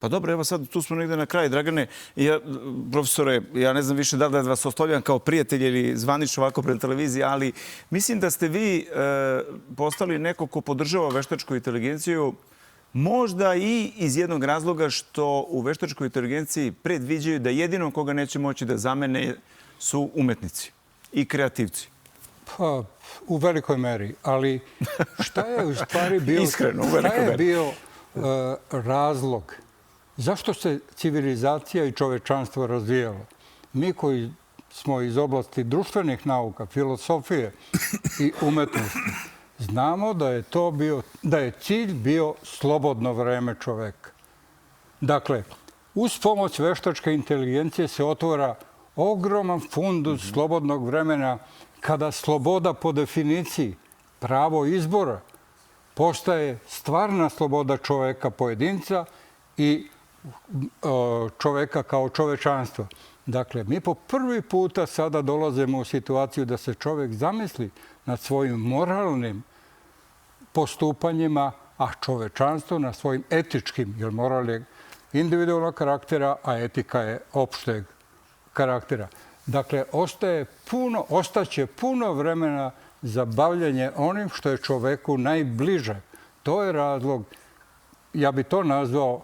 Pa dobro, evo sad tu smo negde na kraju. Dragane, profesore, ja ne znam više da li vas ostavljam kao prijatelj ili zvanično ovako pred televiziji, ali mislim da ste vi postali neko ko podržava veštačku inteligenciju, možda i iz jednog razloga što u veštačkoj inteligenciji predviđaju da jedino koga neće moći da zamene su umetnici i kreativci. Pa, u velikoj meri, ali šta je u stvari bio, Iskreno, u velikoj meri. šta je bio razlog? Zašto se civilizacija i čovečanstvo razvijalo? Mi koji smo iz oblasti društvenih nauka, filosofije i umetnosti, znamo da je cilj bio slobodno vreme čoveka. Dakle, uz pomoć veštačke inteligencije se otvara ogroman fundus slobodnog vremena kada sloboda po definiciji, pravo izbora, postaje stvarna sloboda čoveka pojedinca i čoveka kao čovečanstva. Dakle, mi po prvi puta sada dolazimo u situaciju da se čovek zamisli nad svojim moralnim postupanjima, a čovečanstvo na svojim etičkim, jer moral je individualnog karaktera, a etika je opšteg karaktera. Dakle, ostaće puno vremena za bavljanje onim što je čoveku najbliže. To je razlog, ja bi to nazvao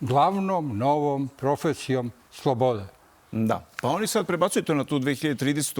glavnom novom profesijom slobode. Da, pa oni sad prebacuju to na tu 2030.